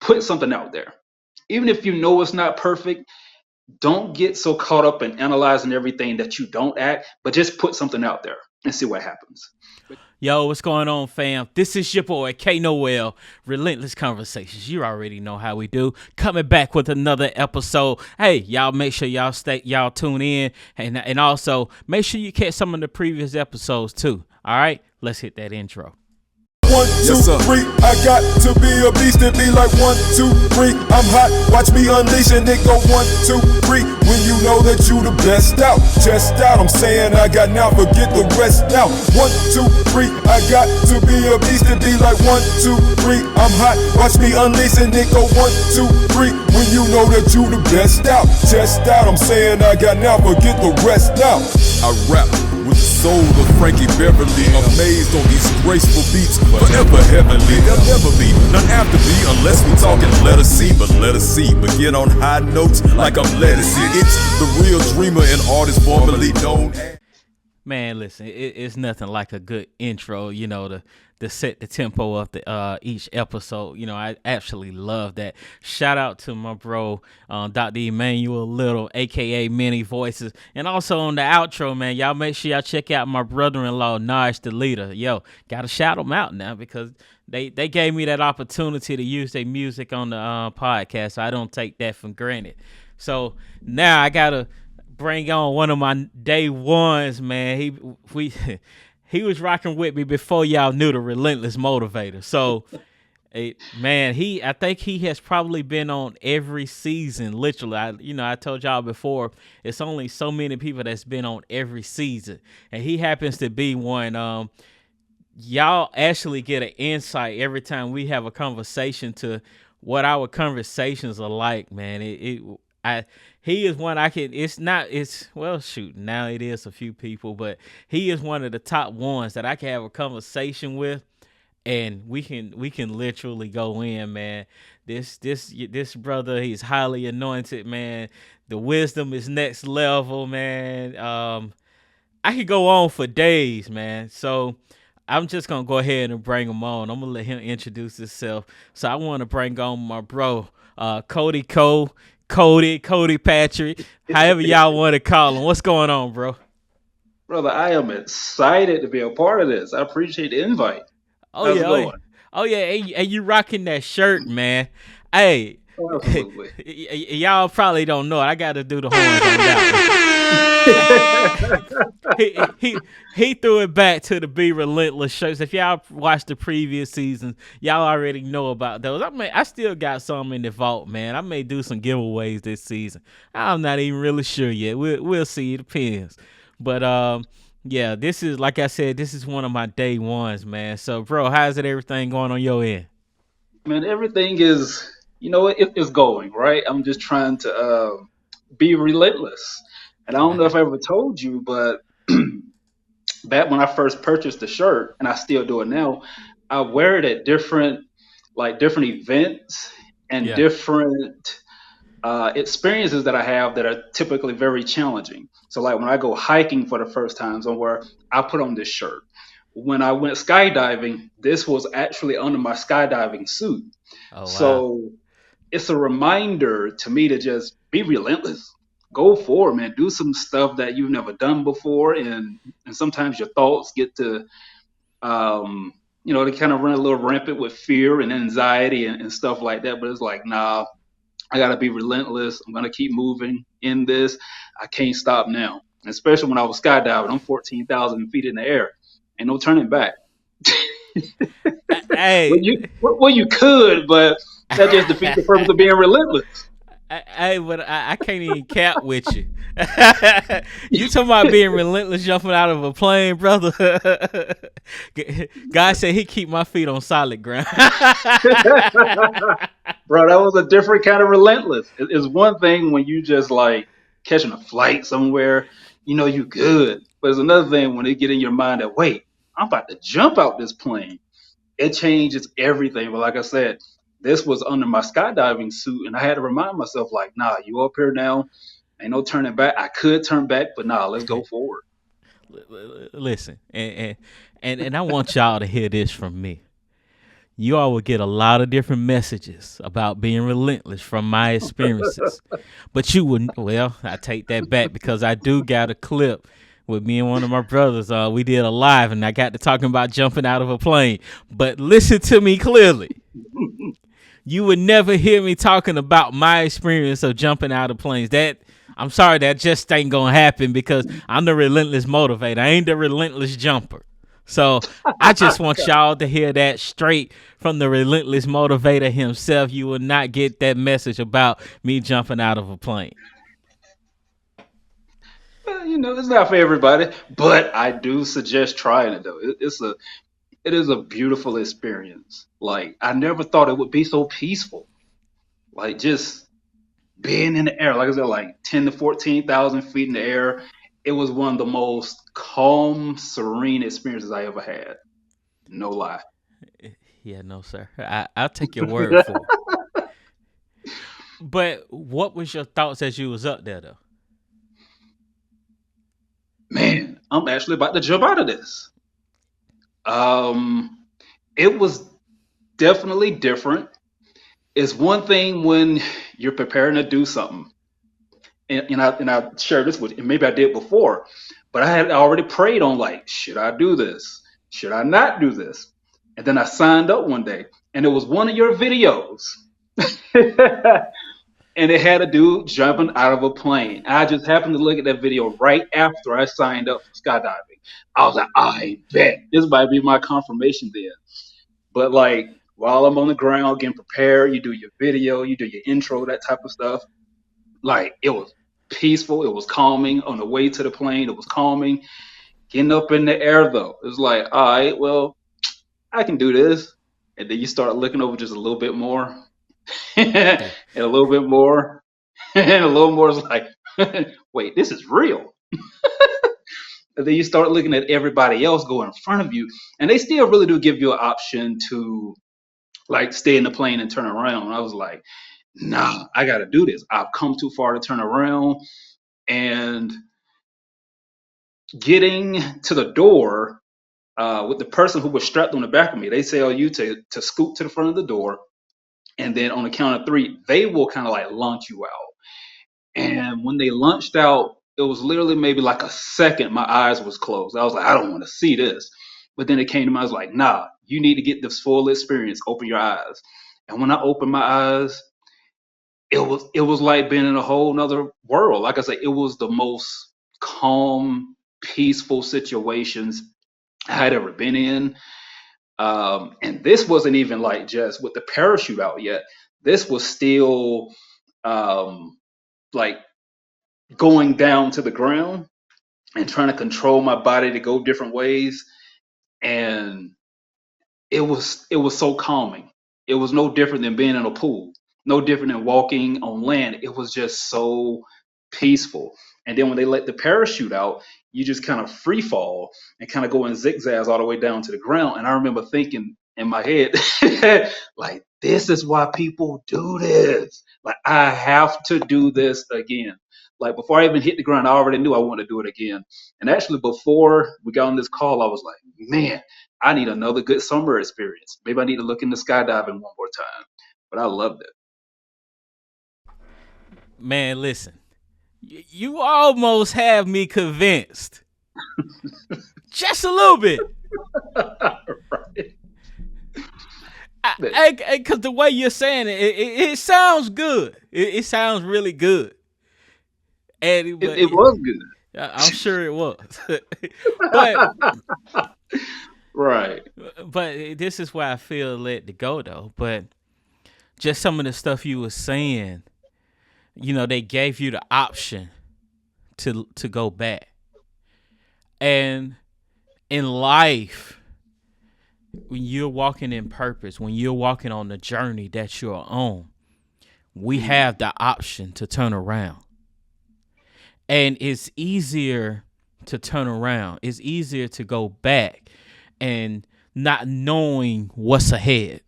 put something out there. Even if you know it's not perfect, don't get so caught up in analyzing everything that you don't act, but just put something out there and see what happens. Yo, what's going on, fam? This is your boy, K Noel, Relentless Conversations. You already know how we do. Coming back with another episode. Hey, y'all make sure y'all tune in, and also make sure you catch some of the previous episodes too. All right, let's hit that intro. 1, 2, 3, I got to be a beast and be like 1, 2, 3, I'm hot, watch me unleash and it go 1, 2, 3, when you know that you the best out, chest out, I'm saying I got now, forget the rest now, 1, 2, 3, I got to be a beast and be like 1, 2, 3, I'm hot, watch me unleash and it go 1, 2, 3, when you know that you the best out, chest out, I'm saying I got now, forget the rest now. I rap with the soul of Frankie Beverly, amazed on these graceful beats, forever heavenly. There'll never be none after me unless we talking let us see, begin on high notes like I'm lettuce. It's the real dreamer and artist formerly known as. Man, listen, it's nothing like a good intro, to set the tempo of the each episode. I actually love that. Shout out to my bro, Dr. Emmanuel Little, aka Many Voices, and also on the outro, man. Y'all make sure y'all check out my brother-in-law, Naj the Leader. Yo, gotta shout them out now because they gave me that opportunity to use their music on the podcast. So I don't take that for granted. So now I gotta bring on one of my day ones, man. He was rocking with me before y'all knew the Relentless Motivator. So, man, I think he has probably been on every season. Literally, I told y'all before, it's only so many people that's been on every season, and he happens to be one. Y'all actually get an insight every time we have a conversation to what our conversations are like, man. He is one I can. Now it is a few people, but he is one of the top ones that I can have a conversation with, and we can literally go in, man. This brother, he's highly anointed, man. The wisdom is next level, man. I could go on for days, man. So I'm just gonna go ahead and bring him on. I'm gonna let him introduce himself. So I want to bring on my bro, Kodi Ko. Kodi Patrick, however y'all want to call him. What's going on, bro? Brother, I am excited to be a part of this. I appreciate the invite. How's it going? Oh yeah, and you rocking that shirt, man. Hey, Oh, absolutely. y'all probably don't know it. I got to do the horns on that one. he threw it back to the Be Relentless shirts. If y'all watched the previous seasons, y'all already know about those. I still got some in the vault, man. I may do some giveaways this season. I'm not even really sure yet. We'll see. It depends. But yeah, this is, like I said, this is one of my day ones, man. So, bro, how's everything going on your end? Man, everything is, it's going, right? I'm just trying to be relentless. And I don't know if I ever told you, but back when I first purchased the shirt, and I still do it now, I wear it at different events and Yeah. different experiences that I have that are typically very challenging. So like when I go hiking for the first time somewhere, I put on this shirt. When I went skydiving, this was actually under my skydiving suit. Oh wow. So it's a reminder to me to just be relentless. Go for it, man. Do some stuff that you've never done before, and sometimes your thoughts get to, they kind of run a little rampant with fear and anxiety and stuff like that. But it's like, nah, I gotta be relentless. I'm gonna keep moving in this. I can't stop now. Especially when I was skydiving, I'm 14,000 feet in the air. Ain't no turning back. Hey, You could, but that just defeats the purpose of being relentless. but I can't even cap with you. You talking about being relentless, jumping out of a plane, brother? God said he keep my feet on solid ground. Bro, that was a different kind of relentless. It's one thing when you just like catching a flight somewhere, you good. But it's another thing when it get in your mind that, wait, I'm about to jump out this plane. It changes everything. But like I said, this was under my skydiving suit, and I had to remind myself, like, nah, you up here now. Ain't no turning back. I could turn back, but nah, let's go forward. Listen, and I want y'all to hear this from me. you all will get a lot of different messages about being relentless from my experiences. But you wouldn't, well, I take that back because I do got a clip with me and one of my brothers. We did a live and I got to talking about jumping out of a plane. But listen to me clearly. You would never hear me talking about my experience of jumping out of planes. I'm sorry, that just ain't gonna happen because I'm the relentless motivator. I ain't the relentless jumper. So I just want y'all to hear that straight from the relentless motivator himself. You will not get that message about me jumping out of a plane. It's not for everybody, but I do suggest trying it though. It is a beautiful experience. Like I never thought it would be so peaceful. Like just being in the air, like I said, like 10 to 14,000 feet in the air. It was one of the most calm, serene experiences I ever had. No lie. Yeah, no, sir. I'll take your word for it. But what was your thoughts as you was up there, though? Man, I'm actually about to jump out of this. Um, it was definitely different. It's one thing when you're preparing to do something, and I shared this with you, and maybe I did before, but I had already prayed on like, should I do this? Should I not do this? And then I signed up one day, and it was one of your videos, and it had a dude jumping out of a plane. I just happened to look at that video right after I signed up for skydiving. I was like, I bet this might be my confirmation then. But like while I'm on the ground getting prepared, you do your video, you do your intro, that type of stuff. Like it was peaceful, it was calming. On the way to the plane, it was calming. Getting up in the air though, it was like, all right, well, I can do this. And then you start looking over just a little bit more, and Yeah. a little bit more, and a little more is like, wait, this is real. And then you start looking at everybody else go in front of you, and they still really do give you an option to like stay in the plane and turn around. And I was like, nah, I got to do this. I've come too far to turn around. And getting to the door with the person who was strapped on the back of me, they tell you to scoot to the front of the door. And then on the count of three, they will kind of like launch you out. And when they launched out, it was literally maybe like a second my eyes was closed. I was like, I don't want to see this. But then it came to me, I was like, nah, you need to get this full experience. Open your eyes. And when I opened my eyes, it was like being in a whole nother world. Like I said, it was the most calm, peaceful situations I had ever been in. And this wasn't even like just with the parachute out yet. This was still um, like going down to the ground and trying to control my body to go different ways. And it was so calming. It was no different than being in a pool, no different than walking on land. It was just so peaceful. And then when they let the parachute out, you just kind of free fall and kind of go in zigzags all the way down to the ground. And I remember thinking in my head, like, this is why people do this. Like, I have to do this again. Like, before I even hit the ground, I already knew I wanted to do it again. And actually, before we got on this call, I was like, man, I need another good summer experience. Maybe I need to look into skydiving one more time. But I loved it. Man, listen, you almost have me convinced. Just a little bit. Right. Because the way you're saying it sounds good. It sounds really good. And but It was good. I'm sure it was. but Right. but this is why I feel let to go though. But just some of the stuff you were saying, they gave you the option to go back. And in life, when you're walking in purpose, when you're walking on the journey that you're on, we have the option to turn around. And it's easier to turn around. It's easier to go back and not knowing what's ahead,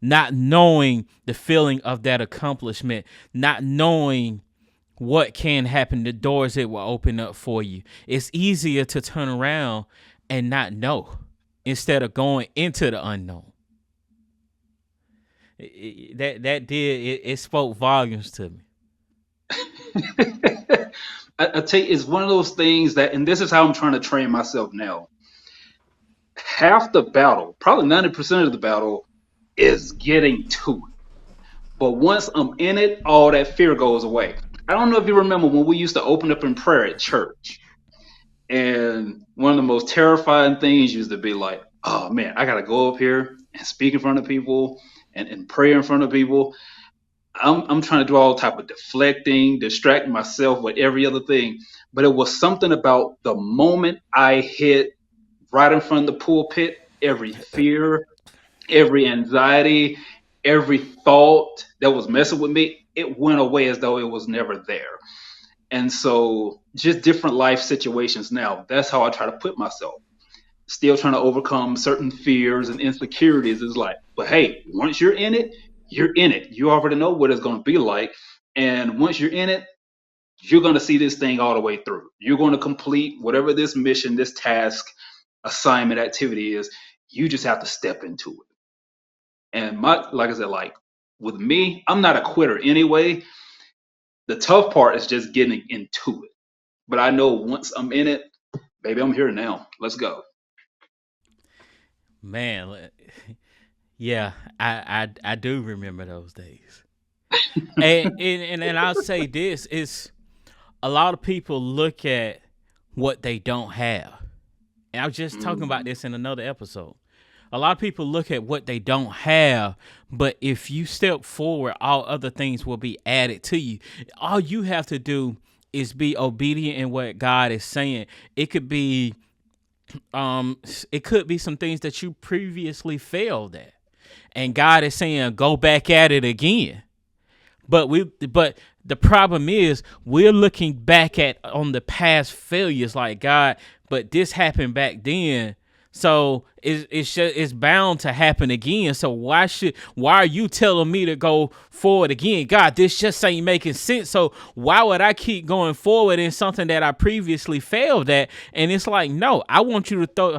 not knowing the feeling of that accomplishment, not knowing what can happen, the doors it will open up for you. It's easier to turn around and not know instead of going into the unknown. It spoke volumes to me. I tell you, it's one of those things that, and this is how I'm trying to train myself now. Half the battle, probably 90% of the battle, is getting to it. But once I'm in it, all that fear goes away. I don't know if you remember when we used to open up in prayer at church. And one of the most terrifying things used to be like, oh man, I got to go up here and speak in front of people and pray in front of people. I'm trying to do all type of deflecting, distracting myself with every other thing. But it was something about the moment I hit right in front of the pulpit, every fear, every anxiety, every thought that was messing with me, it went away as though it was never there. And so just different life situations now, that's how I try to put myself. Still trying to overcome certain fears and insecurities is like, but hey, once you're in it, you're in it. You already know what it's going to be like. And once you're in it, you're going to see this thing all the way through. You're going to complete whatever this mission, this task, assignment, activity is. You just have to step into it. And like I said, like with me, I'm not a quitter anyway. The tough part is just getting into it. But I know once I'm in it, baby, I'm here now. Let's go. Man, yeah, I do remember those days. And I'll say this is a lot of people look at what they don't have. And I was just talking about Mhm. this in another episode. A lot of people look at what they don't have, but if you step forward, all other things will be added to you. All you have to do is be obedient in what God is saying. It could be it could be some things that you previously failed at. And God is saying, go back at it again. But the problem is we're looking back at on the past failures like God, but this happened back then. So it's bound to happen again. So why are you telling me to go forward again? God, this just ain't making sense. So why would I keep going forward in something that I previously failed at? And it's like, no, I want you to throw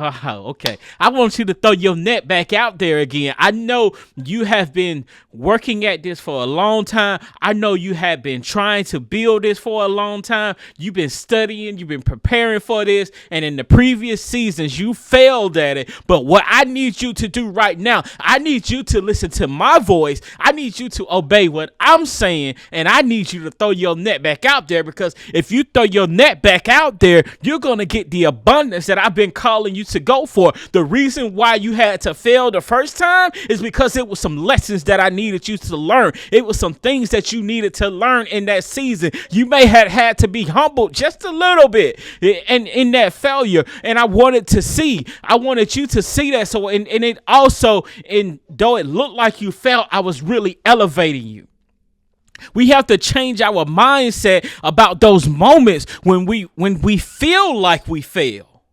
okay. I want you to throw your net back out there again. I know you have been working at this for a long time. I know you have been trying to build this for a long time. You've been studying, you've been preparing for this, and in the previous seasons you failed at it. But what I need you to do right now, I need you to listen to my voice. I need you to obey what I'm saying, and I need you to throw your net back out there, because if you throw your net back out there, you're going to get the abundance that I've been calling you to go for. The reason why you had to fail the first time is because it was some lessons that I needed you to learn. It was some things that you needed to learn in that season. You may have had to be humbled just a little bit and in that failure, and I wanted you to see that. So and it also, and though it looked like you fell, I was really elevating you. We have to change our mindset about those moments when we feel like we fail,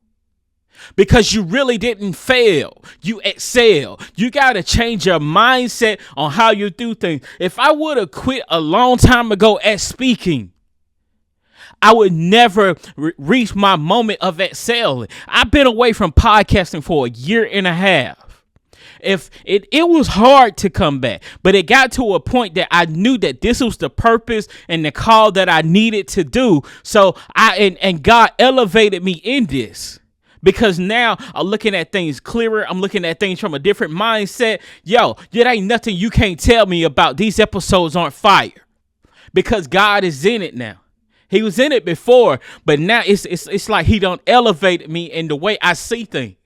because you really didn't fail. You excel. You got to change your mindset on how you do things. If I would have quit a long time ago at speaking, I would never reach my moment of excelling. I've been away from podcasting for a year and a half. If it was hard to come back, but it got to a point that I knew that this was the purpose and the call that I needed to do. So and God elevated me in this, because now I'm looking at things clearer. I'm looking at things from a different mindset. Yo, it ain't nothing you can't tell me about. These episodes aren't fire, because God is in it now. He was in it before, but now it's like he done elevated me in the way I see things.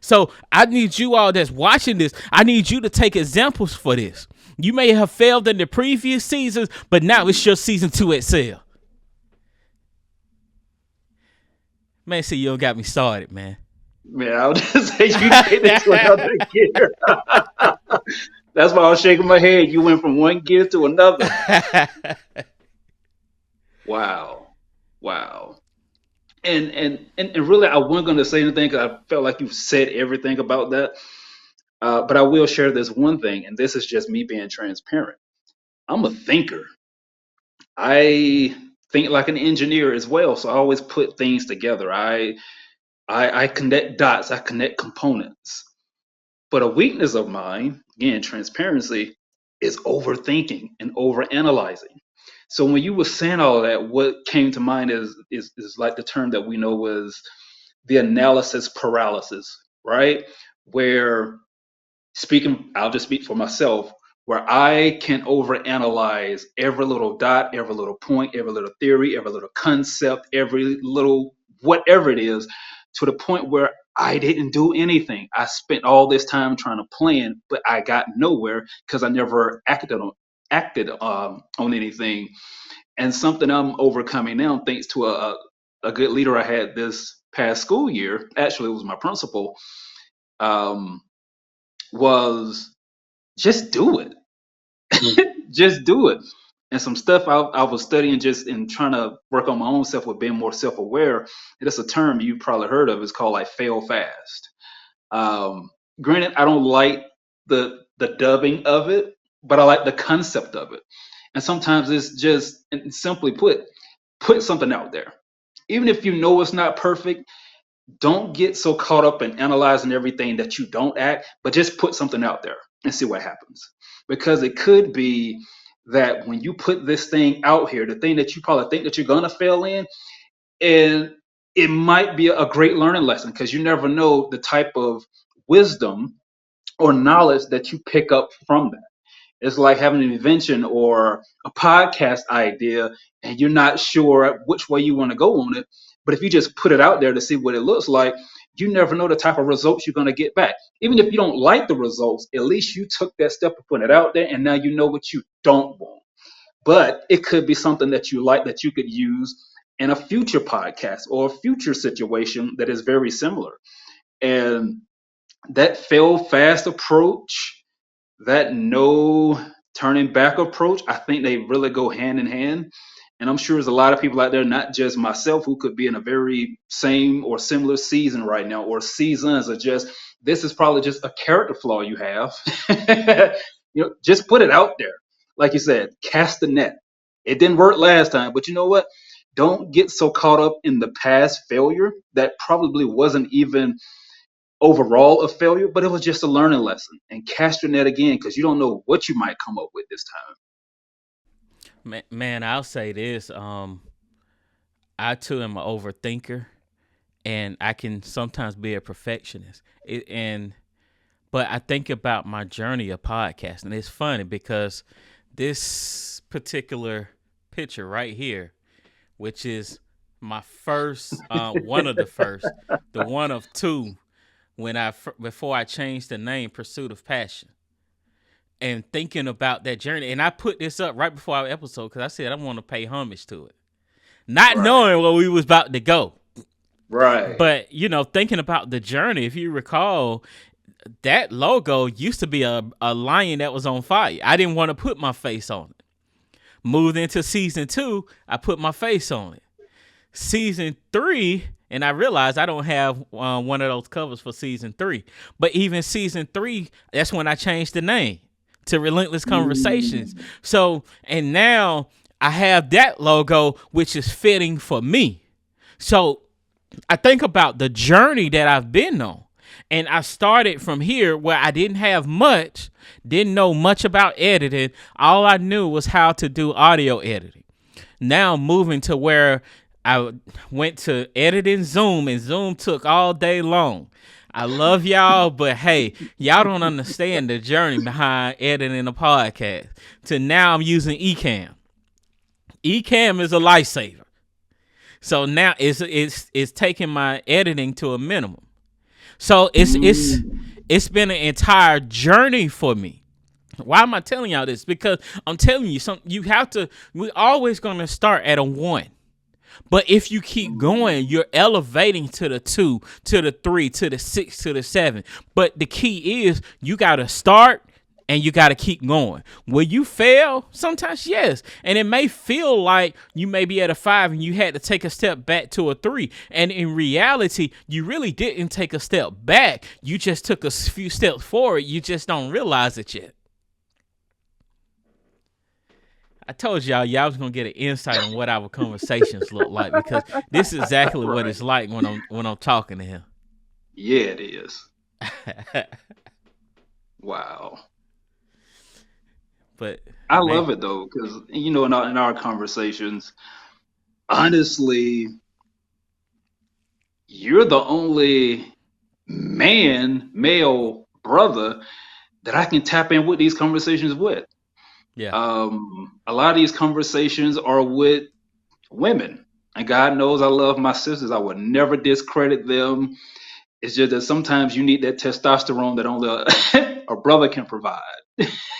So I need you all that's watching this, I need you to take examples for this. You may have failed in the previous seasons, but now it's your season to excel. Man, see, you don't got me started, man. Man, I would just say you take it to another gear. That's why I was shaking my head. You went from one gear to another. Wow. Wow. And really, I wasn't going to say anything because I felt like you said everything about that. But I will share this one thing, and this is just me being transparent. I'm a thinker. I think like an engineer as well, so I always put things together. I connect dots. I connect components. But a weakness of mine, again, transparency is overthinking and overanalyzing. So when you were saying all of that, what came to mind is like the term that we know was the analysis paralysis, right? Where speaking, I'll just speak for myself, where I can overanalyze every little dot, every little point, every little theory, every little concept, every little whatever it is, to the point where I didn't do anything. I spent all this time trying to plan, but I got nowhere because I never acted on anything. And something I'm overcoming now, thanks to a good leader I had this past school year. Actually, it was my principal. Um, was just do it. Just do it. And some stuff I was studying just in trying to work on my own self with being more self aware. That's a term you probably heard of. It's called like fail fast. Um, Granted, I don't like the dubbing of it, but I like the concept of it. And sometimes it's just, and simply put something out there. Even if you know it's not perfect, don't get so caught up in analyzing everything that you don't act, but just put something out there and see what happens. Because it could be that when you put this thing out here, the thing that you probably think that you're gonna fail in, and it might be a great learning lesson because you never know the type of wisdom or knowledge that you pick up from that. It's like having an invention or a podcast idea, and you're not sure which way you want to go on it. But if you just put it out there to see what it looks like, you never know the type of results you're going to get back. Even if you don't like the results, at least you took that step to put it out there, and now you know what you don't want. But it could be something that you like that you could use in a future podcast or a future situation that is very similar. And that fail fast approach, that no turning back approach, I think they really go hand in hand. And I'm sure there's a lot of people out there, not just myself, who could be in a very same or similar season right now, or seasons, or just this is probably just a character flaw you have. Just put it out there. Like you said, cast the net. It didn't work last time, but you know what? Don't get so caught up in the past failure that probably wasn't even overall a failure, but it was just a learning lesson. And cast your net again because you don't know what you might come up with this time. Man, I'll say this. I too am an overthinker, and I can sometimes be a perfectionist. But I think about my journey of podcasting. It's funny because this particular picture right here, which is my first, one of the first, the one of two, before I changed the name, Pursuit of Passion, and thinking about that journey. And I put this up right before our episode because I said I want to pay homage to it, not knowing where we was about to go. Right. But, thinking about the journey, if you recall, that logo used to be a lion that was on fire. I didn't want to put my face on it. Moved into season 2, I put my face on it. Season 3, and I realized I don't have one of those covers for season 3. But even season 3, that's when I changed the name to Relentless Conversations. So, and now I have that logo, which is fitting for me. So I think about the journey that I've been on. And I started from here where I didn't have much, didn't know much about editing. All I knew was how to do audio editing. Now moving to where I went to editing Zoom, and Zoom took all day long. I love y'all, but hey, y'all don't understand the journey behind editing a podcast. To now I'm using Ecamm. Ecamm is a lifesaver. So now it's taking my editing to a minimum. So it's been an entire journey for me. Why am I telling y'all this? Because I'm telling you we're always going to start at a 1. But if you keep going, you're elevating to the 2, to the 3, to the 6, to the 7. But the key is you got to start and you got to keep going. Will you fail? Sometimes, yes. And it may feel like you may be at a 5 and you had to take a step back to a 3. And in reality, you really didn't take a step back. You just took a few steps forward. You just don't realize it yet. I told y'all was gonna get an insight on what our conversations look like, because this is exactly what it's like when I'm talking to him. Yeah, it is. Wow. But I man, love it though, because in our conversations, honestly, you're the only male brother that I can tap in with these conversations with. yeah. A lot of these conversations are with women, and God knows I love my sisters. I would never discredit them. It's just that sometimes you need that testosterone that only a brother can provide,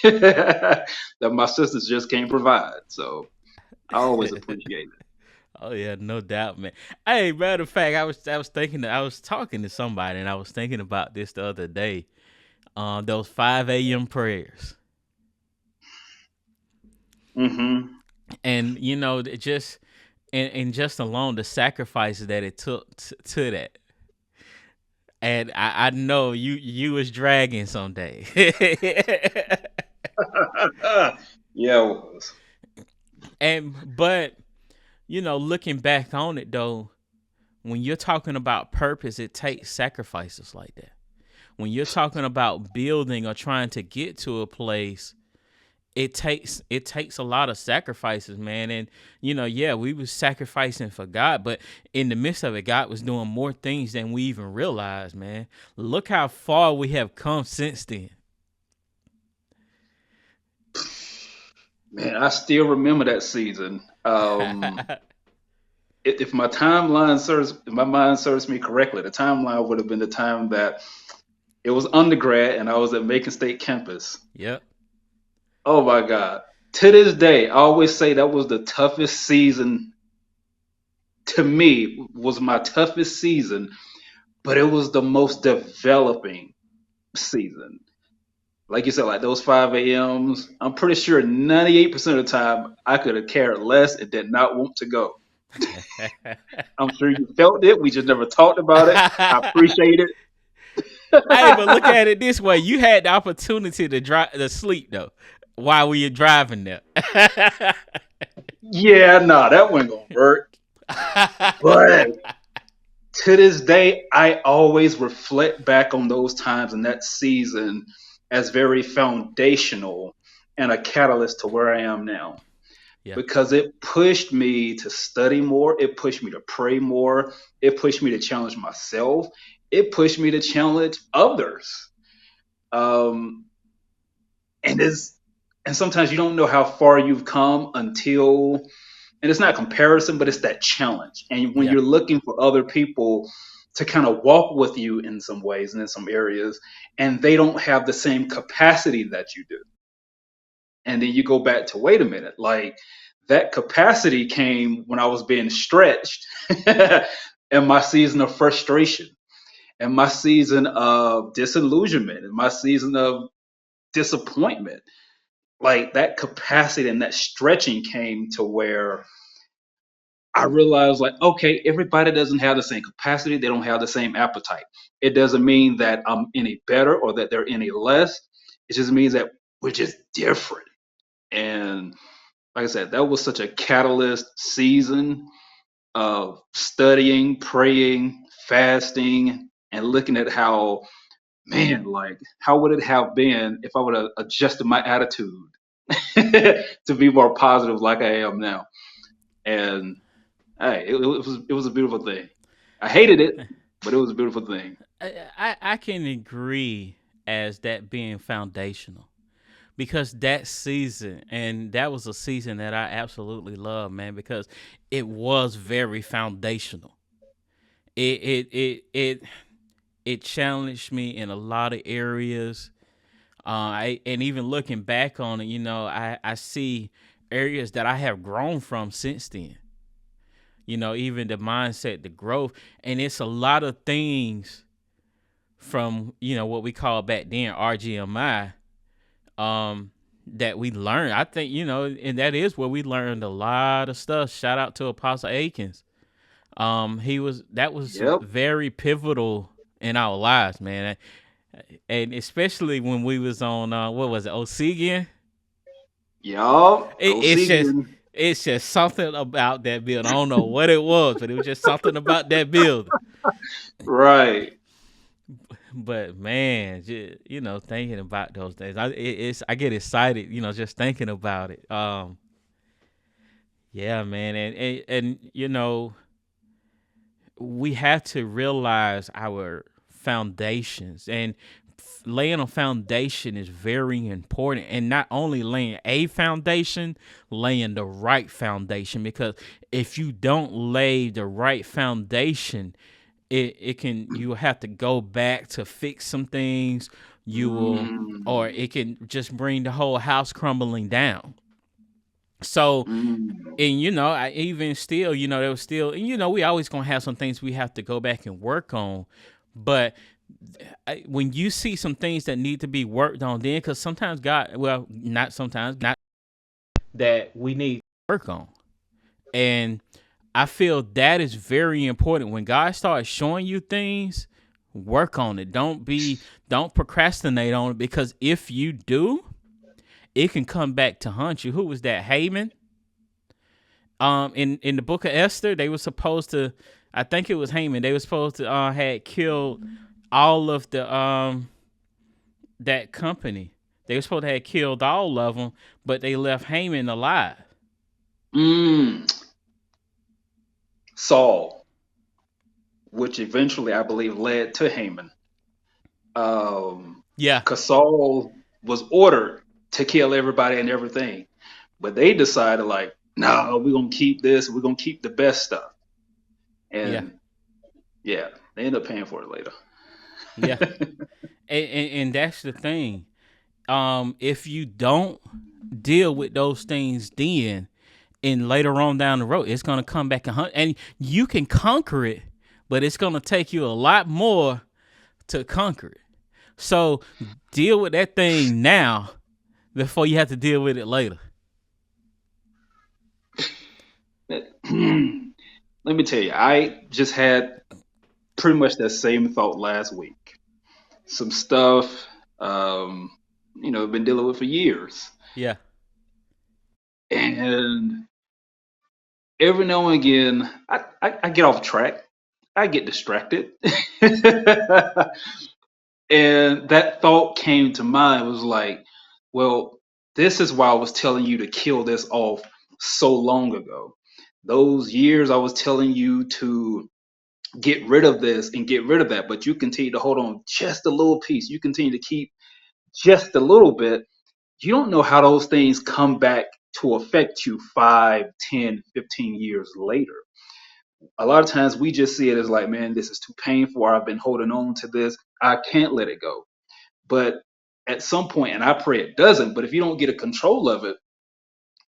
that my sisters just can't provide. So I always appreciate it. Oh yeah, no doubt, man. Hey, matter of fact, I was talking to somebody, and I was thinking about this the other day. Those 5 a.m. prayers, Hmm. and it just and just alone the sacrifices that it took to that. And I know you was dragging someday. Yeah, it was. But looking back on it though, when you're talking about purpose, it takes sacrifices like that. When you're talking about building or trying to get to a place, it takes a lot of sacrifices, man. And yeah, we was sacrificing for God, but in the midst of it, God was doing more things than we even realized, man. Look how far we have come since then. Man, I still remember that season. If my timeline serves, if my mind serves me correctly, the timeline would have been the time that it was undergrad and I was at Macon State campus. Yep. Oh my God. To this day, I always say that was the toughest season to me, was my toughest season, but it was the most developing season. Like you said, like those 5 a.m.s, I'm pretty sure 98% of the time I could have cared less and did not want to go. I'm sure you felt it. We just never talked about it. I appreciate it. Hey, but look at it this way: you had the opportunity to sleep though while we were driving there. Yeah, nah, that wasn't gonna work. But to this day, I always reflect back on those times and that season as very foundational and a catalyst to where I am now. Yeah, Because it pushed me to study more, it pushed me to pray more, it pushed me to challenge myself, it pushed me to challenge others. Um, and it's and sometimes you don't know how far you've come until, and it's not comparison, but it's that challenge. And when yeah, you're looking for other people to kind of walk with you in some ways and in some areas, and they don't have the same capacity that you do. And then you go back to, wait a minute, like that capacity came when I was being stretched in my season of frustration and my season of disillusionment and my season of disappointment. Like that capacity and that stretching came to where I realized, like, okay, everybody doesn't have the same capacity. They don't have the same appetite. It doesn't mean that I'm any better or that they're any less. It just means that we're just different. And like I said, that was such a catalyst season of studying, praying, fasting, and looking at how, man, like, how would it have been if I would have adjusted my attitude to be more positive like I am now? And hey, it was a beautiful thing. I hated it, but it was a beautiful thing. I can agree as that being foundational because that season and that was a season that I absolutely love, man, because it was very foundational. It challenged me in a lot of areas. And even looking back on it, I see areas that I have grown from since then. Even the mindset, the growth, and it's a lot of things from what we call back then RGMI, that we learned. I think and that is where we learned a lot of stuff. Shout out to Apostle Akins. That was Yep. very pivotal in our lives, man, and especially when we was on what was it, Osegian. Yup. It, it's just Osegian. it's just something about that build. I don't know what it was, but it was just something about that build. Right. But man, thinking about those days, I get excited, just thinking about it. Yeah, man, and we have to realize our foundations, and laying a foundation is very important, and not only laying a foundation, laying the right foundation, because if you don't lay the right foundation, it can, you will have to go back to fix some things, you will, or Mm, it can just bring the whole house crumbling down. So, mm, and I even still, there was still, and we always gonna have some things we have to go back and work on. But when you see some things that need to be worked on, then, because sometimes God, well, not sometimes, not that we need to work on, and I feel that is very important. When God starts showing you things, work on it. Don't procrastinate on it, because if you do, it can come back to haunt you. Who was that? Haman. In the book of Esther, they were supposed to, I think it was Haman. They were supposed to had killed all of the that company. They were supposed to have killed all of them, but they left Haman alive. mm. Saul, which eventually I believe led to Haman. Um, Yeah, because Saul was ordered to kill everybody and everything, but they decided like, no, we're gonna keep this. We're gonna keep the best stuff, yeah, and yeah, they end up paying for it later. yeah. And that's the thing. If you don't deal with those things then, and later on down the road, it's gonna come back and hunt, and you can conquer it, but it's gonna take you a lot more to conquer it. So deal with that thing now before you have to deal with it later. Let me tell you, I just had pretty much that same thought last week. Some stuff, um, I've been dealing with for years, Yeah, and every now and again, I get off track. I get distracted. And that thought came to mind, was like, well, this is why I was telling you to kill this off so long ago. Those years I was telling you to get rid of this and get rid of that, but you continue to hold on just a little piece. You continue to keep just a little bit. You don't know how those things come back to affect you 5, 10, 15 years later. A lot of times we just see it as like, man, this is too painful. Or I've been holding on to this. I can't let it go. But at some point, and I pray it doesn't, but if you don't get a control of it,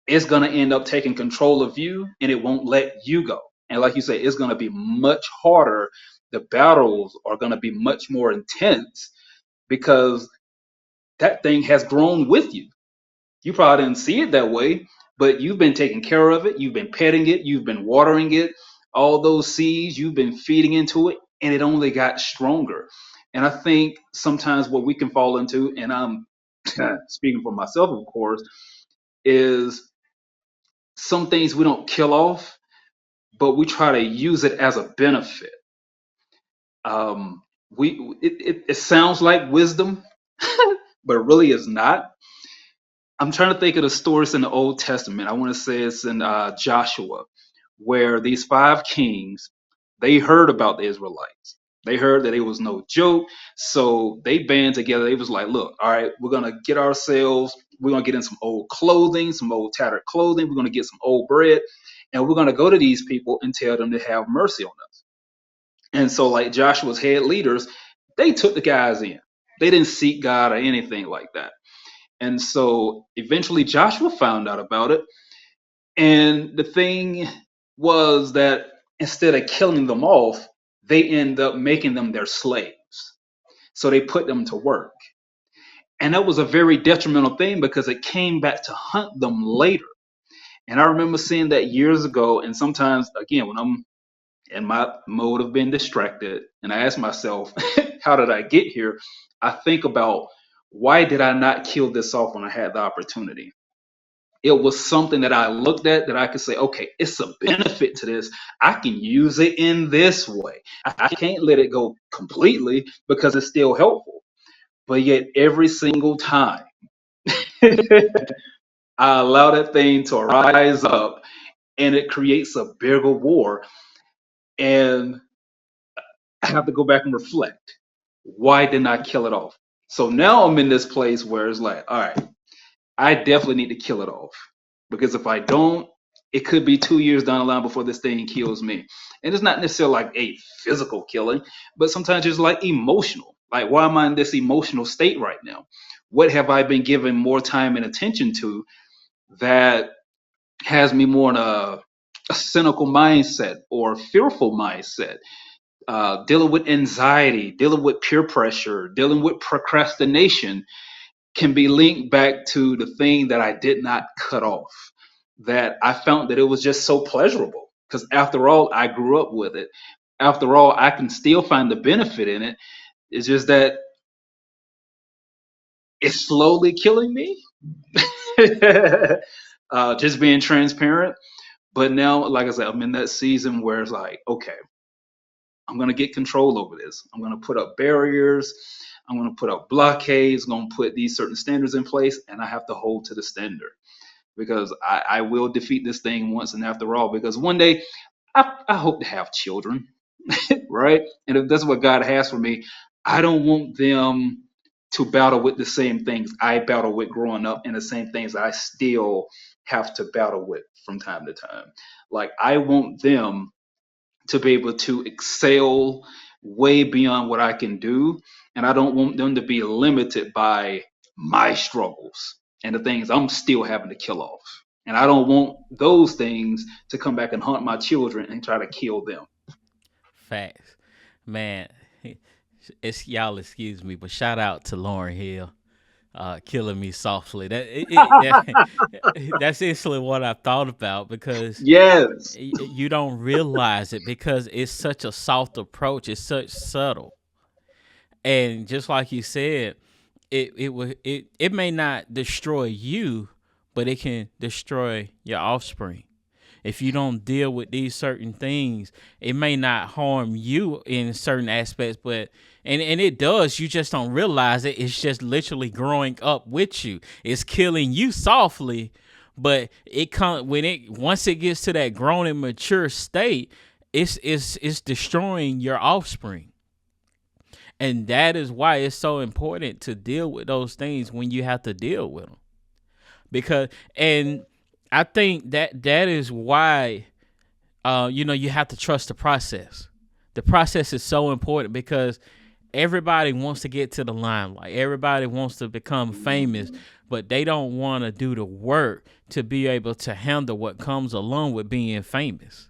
it's going to end up taking control of you and it won't let you go. And like you say, it's going to be much harder. The battles are going to be much more intense because that thing has grown with you. You probably didn't see it that way, but you've been taking care of it. You've been petting it. You've been watering it. All those seeds, you've been feeding into it, and it only got stronger. And I think sometimes what we can fall into, and I'm speaking for myself, of course, is some things we don't kill off, but we try to use it as a benefit. It sounds like wisdom, but it really is not. I'm trying to think of the stories in the Old Testament. I want to say it's in Joshua, where these five kings, they heard about the Israelites. They heard that it was no joke, so they band together. They was like, "Look, all right, we're gonna get ourselves. We're gonna get in some old clothing, some old tattered clothing. We're gonna get some old bread, and we're gonna go to these people and tell them to have mercy on us." And so, like Joshua's head leaders, they took the guys in. They didn't seek God or anything like that. And so eventually Joshua found out about it. And the thing was that instead of killing them off, they end up making them their slaves. So they put them to work. And that was a very detrimental thing because it came back to hunt them later. And I remember seeing that years ago. And sometimes, again, when I'm in my mode of being distracted and I ask myself, how did I get here? I think about, why did I not kill this off when I had the opportunity? it was something that I looked at that I could say, okay, it's a benefit to this. I can use it in this way. I can't let it go completely because it's still helpful. But yet, every single time I allow that thing to rise up and it creates a bigger war, and I have to go back and reflect. Why didn't I kill it off? So now I'm in this place where it's like, all right, I definitely need to kill it off. Because if I don't, it could be 2 years down the line before this thing kills me. And it's not necessarily like a physical killing, but sometimes it's like emotional. Like, why am I in this emotional state right now? What have I been given more time and attention to that has me more in a cynical mindset or fearful mindset? Dealing with anxiety, dealing with peer pressure, dealing with procrastination can be linked back to the thing that I did not cut off. That I found that it was just so pleasurable. Because after all, I grew up with it. After all, I can still find the benefit in it. It's just that it's slowly killing me. Just being transparent. But now, like I said, I'm in that season where it's like, okay, I'm going to get control over this. I'm going to put up barriers. I'm going to put up blockades. I'm going to put these certain standards in place, and I have to hold to the standard because I will defeat this thing once and after all. Because one day, I hope to have children, right? And if that's what God has for me, I don't want them to battle with the same things I battle with growing up and the same things I still have to battle with from time to time. Like, I want them to be able to excel way beyond what I can do. And I don't want them to be limited by my struggles and the things I'm still having to kill off. And I don't want those things to come back and haunt my children and try to kill them. Facts, man. It's y'all. Excuse me, but shout out to Lauren Hill, killing me softly. That's instantly what I thought about because Yes. you don't realize it because it's such a soft approach. It's such subtle, and just like you said, it may not destroy you, but it can destroy your offspring. If you don't deal with these certain things, it may not harm you in certain aspects, but and it does. You just don't realize it. It's just literally growing up with you. It's killing you softly, but it once it gets to that grown and mature state, it's destroying your offspring. And that is why it's so important to deal with those things when you have to deal with them. Because and I think that is why you have to trust the process. The process is so important because everybody wants to get to the limelight. Everybody wants to become famous, but they don't want to do the work to be able to handle what comes along with being famous.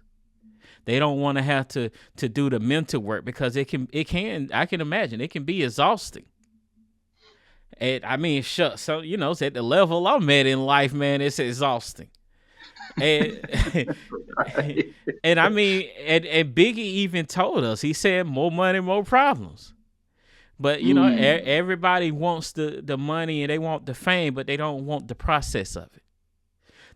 They don't want to have to do the mental work because I can imagine it can be exhausting. And I mean, so it's at the level I'm at in life, man, it's exhausting. And and I mean, and Biggie even told us, he said, more money, more problems. But everybody wants the money and they want the fame, but they don't want the process of it.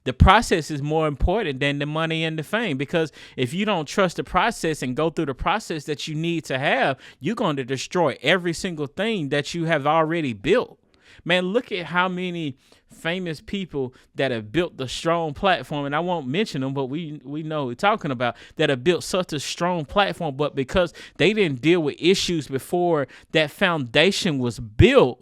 The process is more important than the money and the fame, because if you don't trust the process and go through the process that you need to have, you're going to destroy every single thing that you have already built. Man, look at how many famous people that have built the strong platform, and I won't mention them, but we know who we're talking about, that have built such a strong platform, but because they didn't deal with issues before that foundation was built,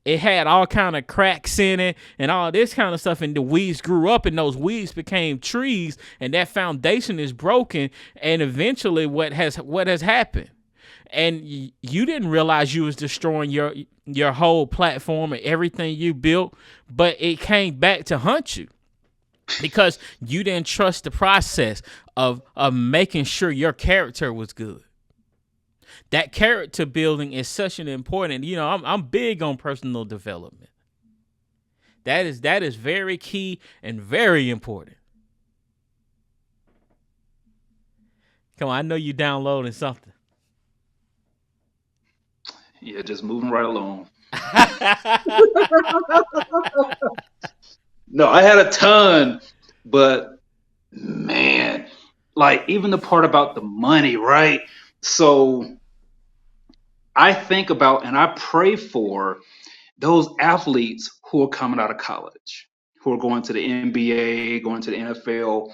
it had all kind of cracks in it and all this kind of stuff, and the weeds grew up and those weeds became trees, and that foundation is broken, and eventually what has happened? And you didn't realize you was destroying your whole platform and everything you built, but it came back to hunt you because you didn't trust the process of making sure your character was good. That character building is such an important, I'm big on personal development. That is very key and very important. Come on, I know you downloading something. Yeah, just moving right along. No, I had a ton, but man, like even the part about the money, right? So I think about and I pray for those athletes who are coming out of college, who are going to the NBA, going to the NFL,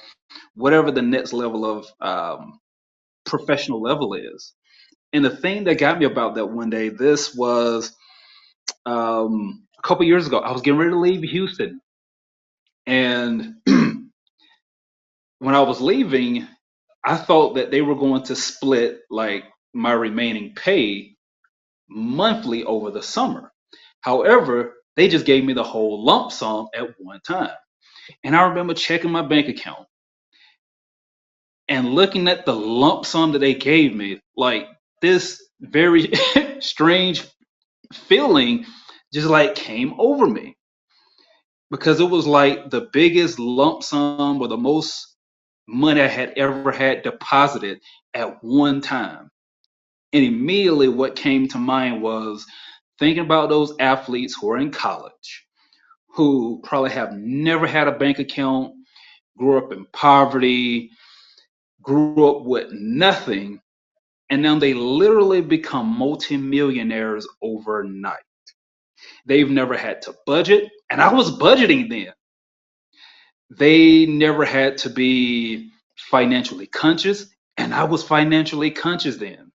whatever the next level of professional level is. And the thing that got me about that one day, this was a couple years ago. I was getting ready to leave Houston, and when I was leaving, I thought that they were going to split like my remaining pay monthly over the summer. However, they just gave me the whole lump sum at one time. And I remember checking my bank account and looking at the lump sum that they gave me, like this very strange feeling just like came over me because it was like the biggest lump sum or the most money I had ever had deposited at one time. And immediately what came to mind was thinking about those athletes who are in college, who probably have never had a bank account, grew up in poverty, grew up with nothing, and now they literally become multimillionaires overnight. They've never had to budget, and I was budgeting then. They never had to be financially conscious, and I was financially conscious then.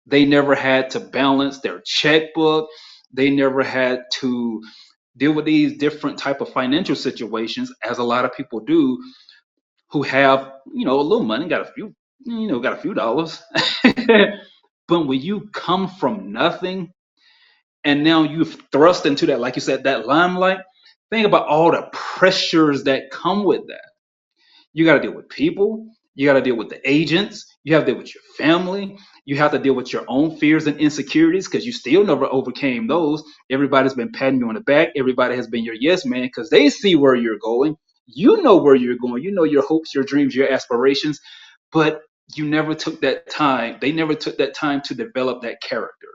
They never had to balance their checkbook. They never had to deal with these different type of financial situations as a lot of people do who have, a little money, got a few dollars. But when you come from nothing and now you've thrust into that, like you said, that limelight, think about all the pressures that come with that. You got to deal with people. You got to deal with the agents. You have to deal with your family. You have to deal with your own fears and insecurities because you still never overcame those. Everybody's been patting you on the back. Everybody has been your yes man because they see where you're going. You know where you're going. You know your hopes, your dreams, your aspirations, but you never took that time. They never took that time to develop that character.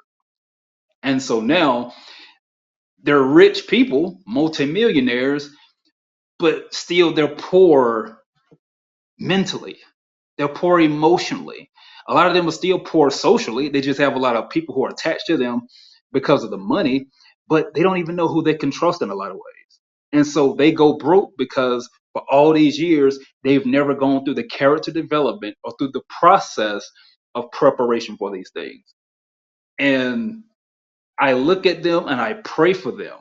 And so now they're rich people, multimillionaires, but still they're poor mentally. They're poor emotionally. A lot of them are still poor socially. They just have a lot of people who are attached to them because of the money, but they don't even know who they can trust in a lot of ways. And so they go broke because for all these years, they've never gone through the character development or through the process of preparation for these things. And I look at them and I pray for them.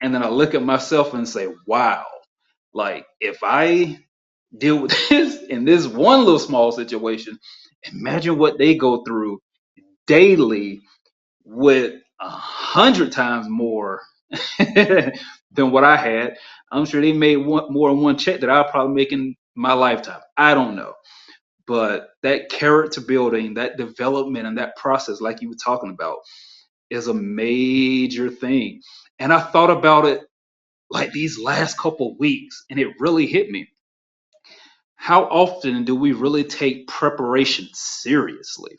And then I look at myself and say, wow, like if I deal with this in this one little small situation, imagine what they go through daily with 100 times more than what I had. I'm sure they made more than one check that I'll probably make in my lifetime. I don't know. But that character building, that development, and that process, like you were talking about, is a major thing. And I thought about it like these last couple weeks, and it really hit me. How often do we really take preparation seriously,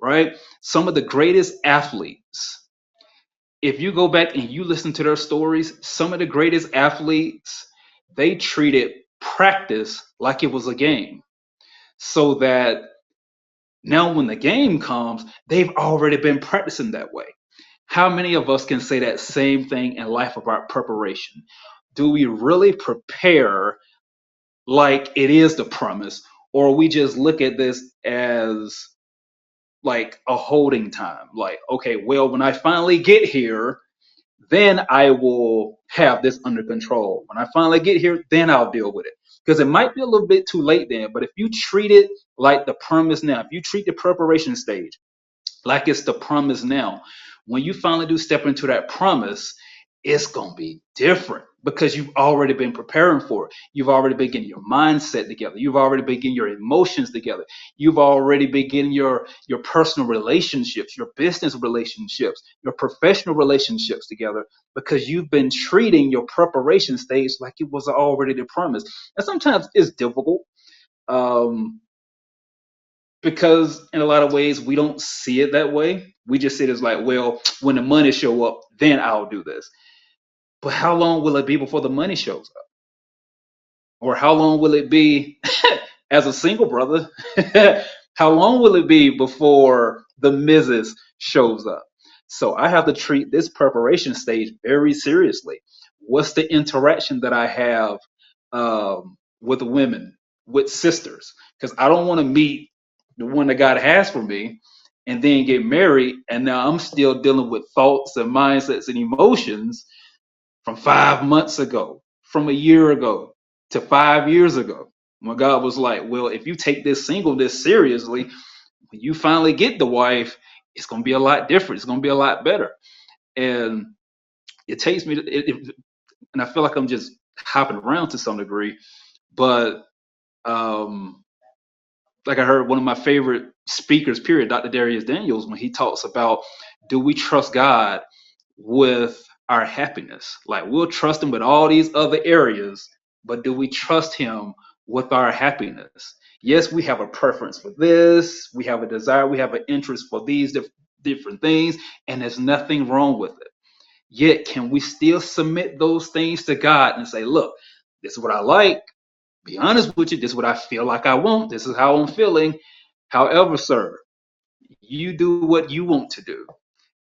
right? Some of the greatest athletes, if you go back and you listen to their stories, some of the greatest athletes, they treated practice like it was a game. So that now when the game comes, they've already been practicing that way. How many of us can say that same thing in life about preparation? Do we really prepare like it is the promise, or we just look at this as like a holding time? Like, okay, well, when I finally get here, then I will have this under control. When I finally get here, then I'll deal with it. Because it might be a little bit too late then, but if you treat it like the promise now, if you treat the preparation stage like it's the promise now, when you finally do step into that promise, it's going to be different because you've already been preparing for it. You've already been getting your mindset together. You've already been getting your emotions together. You've already been getting your personal relationships, your business relationships, your professional relationships together because you've been treating your preparation stage like it was already the promise. And sometimes it's difficult. Um, because in a lot of ways we don't see it that way. We just see it as like, well, when the money show up, then I'll do this. But how long will it be before the money shows up? Or how long will it be as a single brother? How long will it be before the Mrs. shows up? So I have to treat this preparation stage very seriously. What's the interaction that I have with women, with sisters? Because I don't want to meet the one that God has for me and then get married. And now I'm still dealing with thoughts and mindsets and emotions from 5 months ago, from a year ago to 5 years ago. When God was like, well, if you take this singleness seriously, when you finally get the wife, it's going to be a lot different. It's going to be a lot better. And it takes me to, and I feel like I'm just hopping around to some degree, but um, like I heard one of my favorite speakers, period, Dr. Dharius Daniels, when he talks about, do we trust God with our happiness? Like, we'll trust him with all these other areas, but do we trust him with our happiness? Yes, we have a preference for this, we have a desire, we have an interest for these different things, and there's nothing wrong with it. Yet, can we still submit those things to God and say, look, this is what I like, be honest with you, this is what I feel like I want, this is how I'm feeling. However, sir, you do what you want to do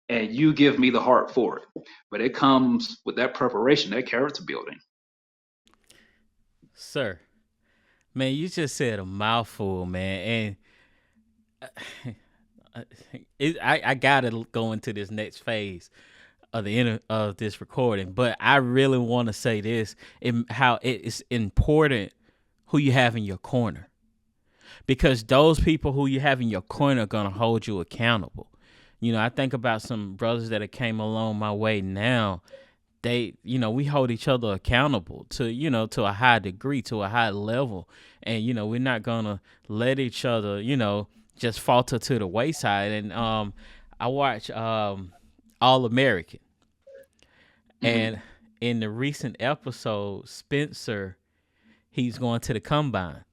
and you give me the heart for it. But it comes with that preparation, that character building. Sir, man, you just said a mouthful, man. And I gotta go into this next phase of of this recording, but I really want to say this: how it is important who you have in your corner, because those people who you have in your corner are gonna hold you accountable. You know, I think about some brothers that have came along my way now. They, we hold each other accountable to, to a high degree, to a high level. And, we're not going to let each other, just falter to the wayside. And I watch All American. And in the recent episode, Spencer, he's going to the combine.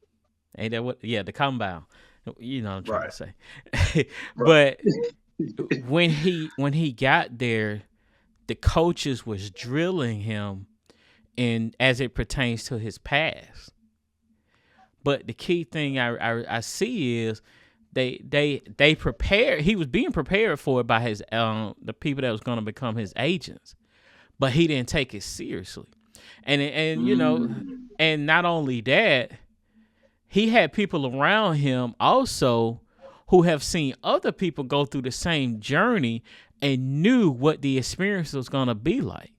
Ain't that what? Yeah, the combine. You know what I'm trying to say. But when he got there, the coaches was drilling him in as it pertains to his past. But the key thing I see is they prepared. He was being prepared for it by his the people that was going to become his agents, but he didn't take it seriously. And and not only that, he had people around him also who have seen other people go through the same journey and knew what the experience was going to be like.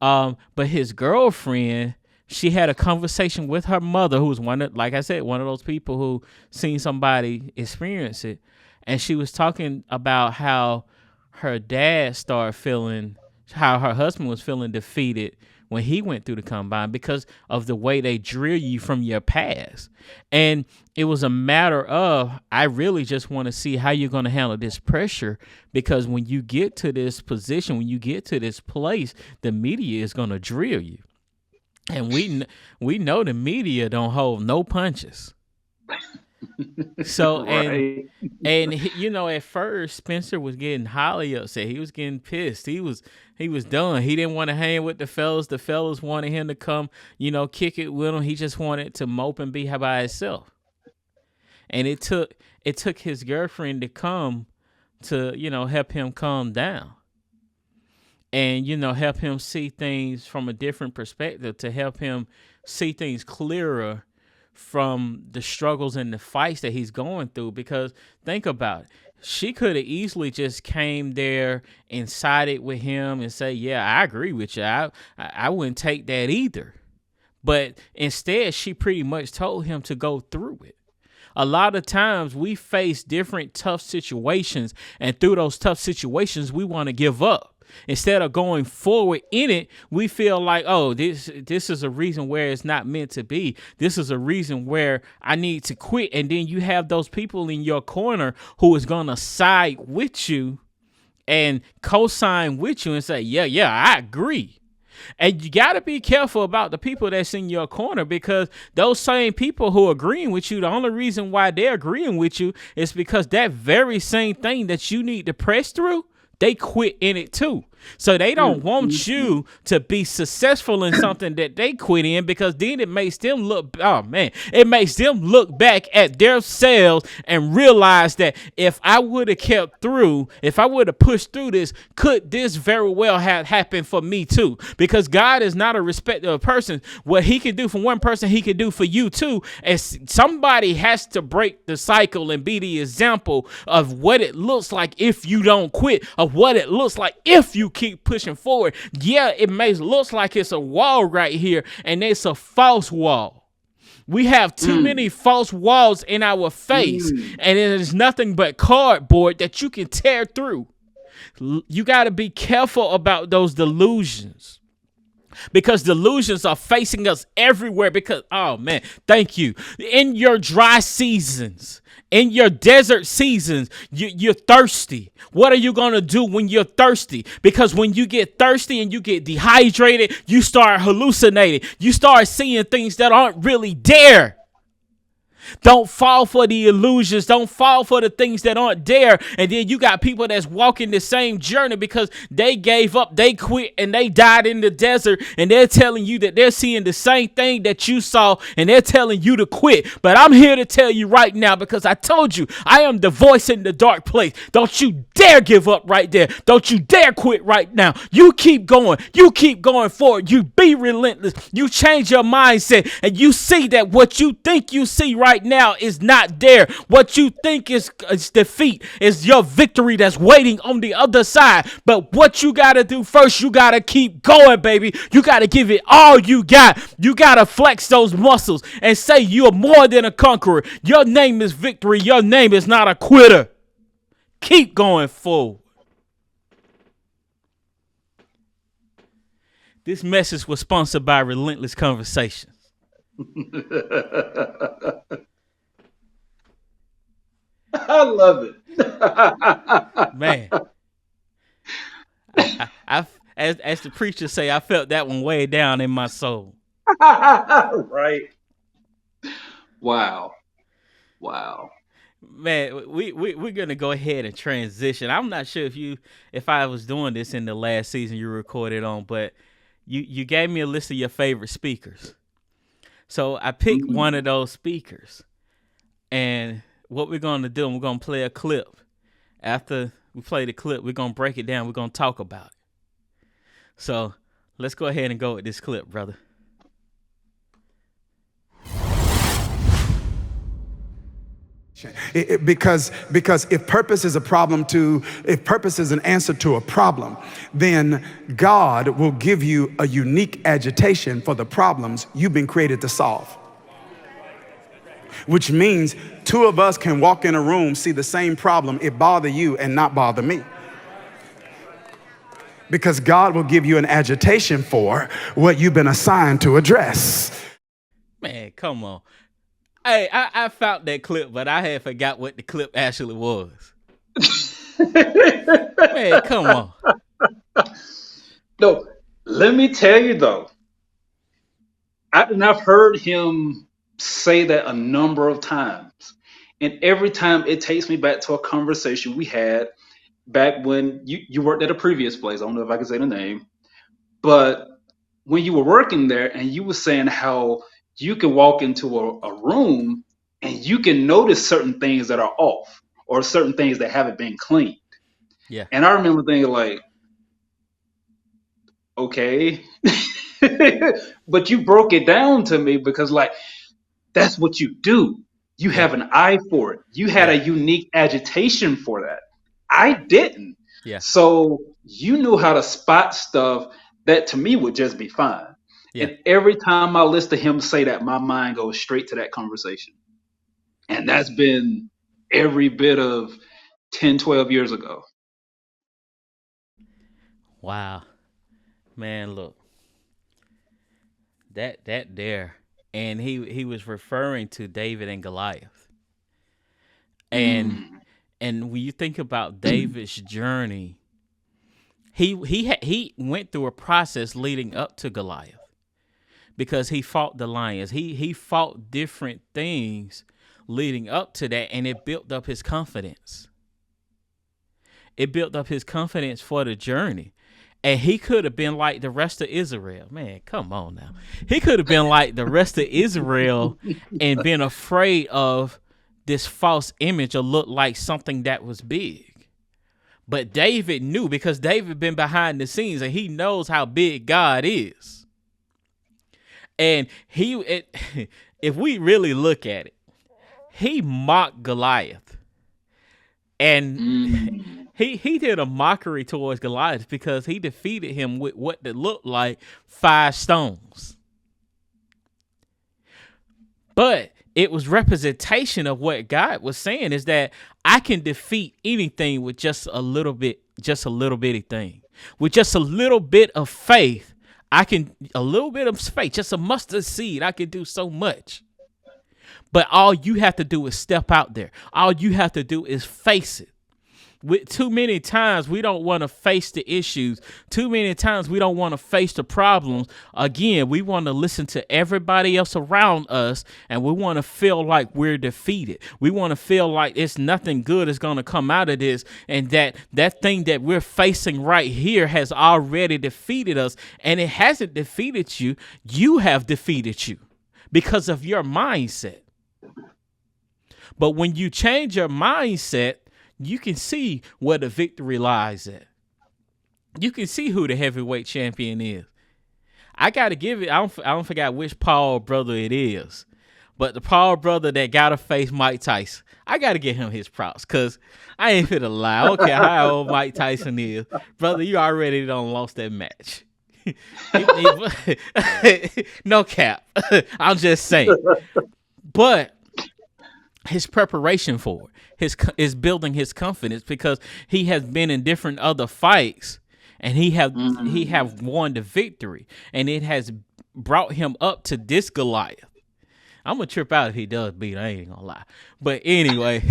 But his girlfriend, she had a conversation with her mother, who was like I said, one of those people who seen somebody experience it. And she was talking about how her dad started feeling, how her husband was feeling defeated when he went through the combine because of the way they drill you from your past. And it was a matter of, I really just want to see how you're going to handle this pressure, because when you get to this position, when you get to this place, the media is going to drill you. And we know the media don't hold no punches. So, Right. and at first Spencer was getting highly upset. He was getting pissed. He was done. He didn't want to hang with the fellas. The fellas wanted him to come, kick it with him. He just wanted to mope and be by himself. And it took his girlfriend to come to, help him calm down. And, help him see things from a different perspective, to help him see things clearer from the struggles and the fights that he's going through. Because think about it. She could have easily just came there and sided with him and say, yeah, I agree with you. I wouldn't take that either. But instead, she pretty much told him to go through it. A lot of times we face different tough situations, and through those tough situations, we want to give up. Instead of going forward in it, we feel like, oh, this is a reason where it's not meant to be. This is a reason where I need to quit. And then you have those people in your corner who is going to side with you and co-sign with you and say, yeah, I agree. And you got to be careful about the people that's in your corner, because those same people who are agreeing with you, the only reason why they're agreeing with you is because that very same thing that you need to press through, they quit in it too. So they don't want you to be successful in something that they quit in, because then it makes them look, oh man, it makes them look back at their selves and realize that if I would have kept through, if I would have pushed through this, could this very well have happened for me too? Because God is not a respecter of person. What he can do for one person, he can do for you too. And somebody has to break the cycle and be the example of what it looks like if you don't quit, of what it looks like if you keep pushing forward. Yeah, it may look like it's a wall right here, and it's a false wall. We have too many false walls in our face, and it is nothing but cardboard that you can tear through. You got to be careful about those delusions, because delusions are facing us everywhere. Because, oh man, thank you. In your dry seasons, in your desert seasons, you're thirsty. What are you going to do when you're thirsty? Because when you get thirsty and you get dehydrated, you start hallucinating. You start seeing things that aren't really there. Don't fall for the illusions. Don't fall for the things that aren't there. And then you got people that's walking the same journey because they gave up, they quit, and they died in the desert. And they're telling you that they're seeing the same thing that you saw, and they're telling you to quit. But I'm here to tell you right now, because I told you, I am the voice in the dark place. Don't you dare give up right there. Don't you dare quit right now. You keep going. You keep going forward. You be relentless. You change your mindset, and you see that what you think you see right now is not there. What you think is defeat is your victory that's waiting on the other side. But what you got to do first, you got to keep going, baby. You got to give it all you got. You got to flex those muscles and say you're more than a conqueror. Your name is victory. Your name is not a quitter. Keep going forward. This message was sponsored by Relentless Conversations. I love it. Man. As the preacher say, I felt that one way down in my soul. Right. Wow. Man, we're gonna go ahead and transition. I'm not sure if I was doing this in the last season you recorded on, but you gave me a list of your favorite speakers. So I picked one of those speakers, and what we're going to do, we're going to play a clip. After we play the clip, we're going to break it down. We're going to talk about it. So let's go ahead and go with this clip, brother. Because if purpose is if purpose is an answer to a problem, then God will give you a unique agitation for the problems you've been created to solve. Which means two of us can walk in a room, see the same problem, it bother you and not bother me. Because God will give you an agitation for what you've been assigned to address. Man, come on. Hey, I found that clip, but I had forgot what the clip actually was. Man, come on. No, let me tell you though, I've heard him say that a number of times, and every time it takes me back to a conversation we had back when you worked at a previous place. I don't know if I can say the name, but when you were working there, and you were saying how you can walk into a room and you can notice certain things that are off, or certain things that haven't been cleaned. Yeah. And I remember thinking like, okay, but you broke it down to me, because like, that's what you do. You have an eye for it. You had a unique agitation for that. I didn't. Yeah. So you knew how to spot stuff that to me would just be fine. Yeah. And every time I listen to him say that, my mind goes straight to that conversation. And that's been every bit of 10, 12 years ago. Wow. Man, look. That there. And he was referring to David and Goliath. And when you think about David's journey, he went through a process leading up to Goliath, because he fought the lions. He fought different things leading up to that, and it built up his confidence. It built up his confidence for the journey. And he could have been like the rest of Israel. Man, come on now. He could have been like the rest of Israel and been afraid of this false image or look like something that was big. But David knew, because David been behind the scenes and he knows how big God is. And if we really look at it, he mocked Goliath. And he did a mockery towards Goliath because he defeated him with what that looked like 5 stones. But it was representation of what God was saying, is that I can defeat anything with just a little bitty thing. With just a little bit of faith, just a mustard seed, I can do so much. But all you have to do is step out there. All you have to do is face it. Too many times we don't want to face the issues. Too many times we don't want to face the problems. Again, we want to listen to everybody else around us, and we want to feel like we're defeated. We want to feel like it's nothing good is going to come out of this, and that thing that we're facing right here has already defeated us, and it hasn't defeated you. You have defeated you because of your mindset. But when you change your mindset, you can see where the victory lies at. You can see who the heavyweight champion is. I got to give it, I don't forget which Paul brother it is, but the Paul brother that got to face Mike Tyson. I got to give him his props, because I ain't finna lie. I don't care how old Mike Tyson is. Brother, you already done lost that match. No cap. I'm just saying. But his preparation for it is building his confidence, because he has been in different other fights, and he have won the victory, and it has brought him up to this Goliath. I'm gonna trip out if he does beat. I ain't gonna lie, but anyway,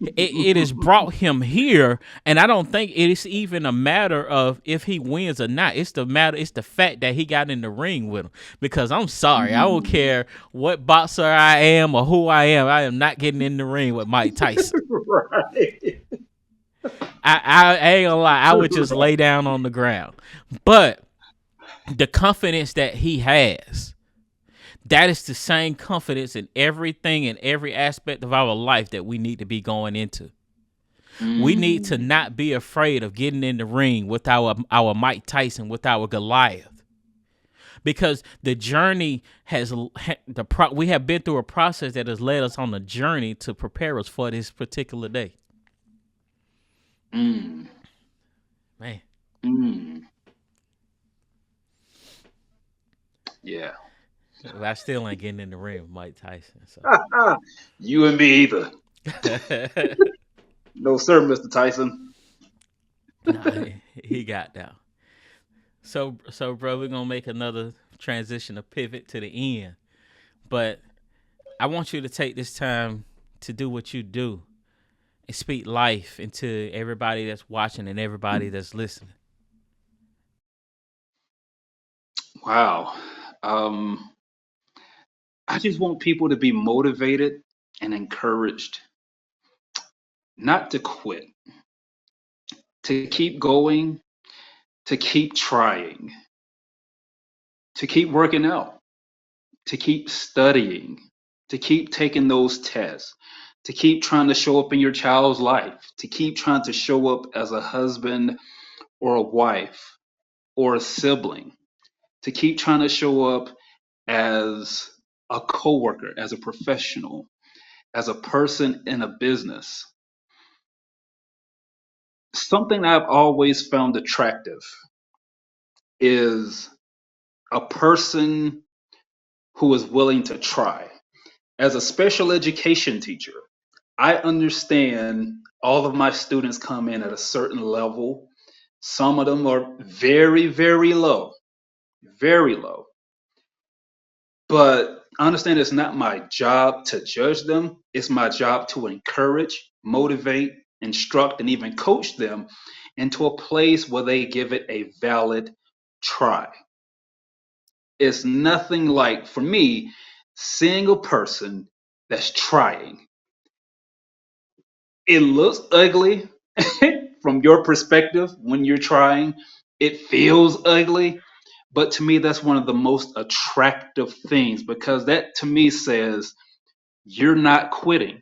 it has brought him here, and I don't think it is even a matter of if he wins or not. It's the fact that he got in the ring with him. Because I'm sorry, I don't care what boxer I am or who I am not getting in the ring with Mike Tyson. Right. I ain't gonna lie, I would just lay down on the ground. But the confidence that he has, that is the same confidence in everything and every aspect of our life that we need to be going into. We need to not be afraid of getting in the ring with our Mike Tyson, with our Goliath. Because the journey we have been through a process that has led us on a journey to prepare us for this particular day. Man. Yeah. I still ain't getting in the ring with Mike Tyson. So. You and me either. No, sir, Mr. Tyson. Nah, he got down. So, bro, we're gonna make another transition, a pivot to the end. But I want you to take this time to do what you do and speak life into everybody that's watching and everybody that's listening. Wow. I just want people to be motivated and encouraged not to quit, to keep going, to keep trying, to keep working out, to keep studying, to keep taking those tests, to keep trying to show up in your child's life, to keep trying to show up as a husband or a wife or a sibling, to keep trying to show up as a coworker, as a professional, as a person in a business. Something I've always found attractive is a person who is willing to try. As a special education teacher, I understand all of my students come in at a certain level. Some of them are very, very low, very low. But I understand it's not my job to judge them. It's my job to encourage, motivate, instruct, and even coach them into a place where they give it a valid try. It's nothing like, for me, seeing a person that's trying. It looks ugly from your perspective when you're trying. It feels ugly, but to me, that's one of the most attractive things because that to me says you're not quitting.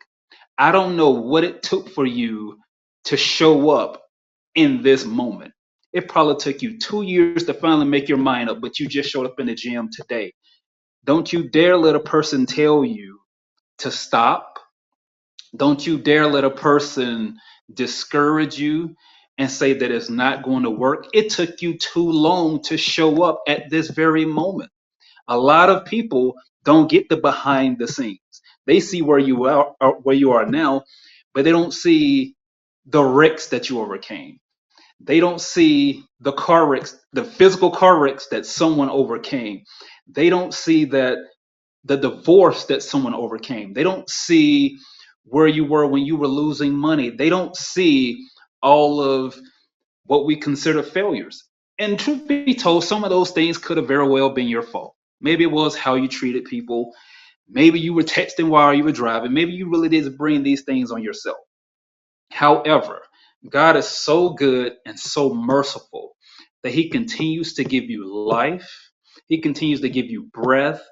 I don't know what it took for you to show up in this moment. It probably took you 2 years to finally make your mind up, but you just showed up in the gym today. Don't you dare let a person tell you to stop. Don't you dare let a person discourage you and say that it's not going to work. It took you too long to show up at this very moment. A lot of people don't get the behind the scenes. They see where you are now, but they don't see the wrecks that you overcame. They don't see the car wrecks, the physical car wrecks that someone overcame. They don't see that the divorce that someone overcame. They don't see where you were when you were losing money. They don't see all of what we consider failures. And truth be told, some of those things could have very well been your fault. Maybe it was how you treated people. Maybe you were texting while you were driving. Maybe you really did bring these things on yourself. However, God is so good and so merciful that He continues to give you life. He continues to give you breath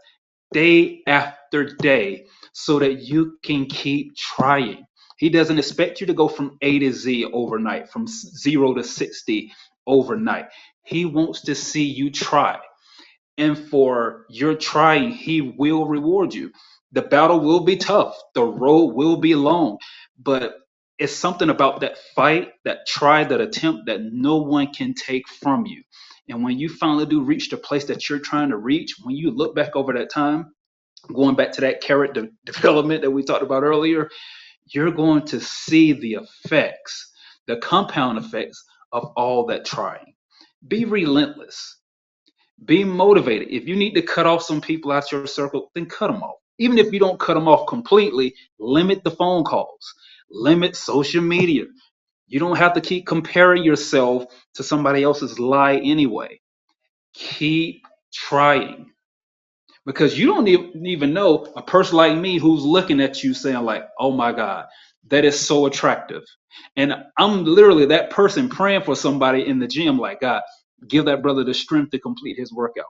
day after day so that you can keep trying. He doesn't expect you to go from A to Z overnight, from 0 to 60 overnight. He wants to see you try. And for your trying, He will reward you. The battle will be tough, the road will be long, but it's something about that fight, that try, that attempt that no one can take from you. And when you finally do reach the place that you're trying to reach, when you look back over that time, going back to that character development that we talked about earlier, you're going to see the effects, the compound effects of all that trying. Be relentless. Be motivated. If you need to cut off some people out your circle, then cut them off. Even if you don't cut them off completely, limit the phone calls, limit social media. You don't have to keep comparing yourself to somebody else's lie anyway. Keep trying because you don't even know a person like me who's looking at you saying like, oh my God, that is so attractive. And I'm literally that person praying for somebody in the gym like, God, give that brother the strength to complete his workout.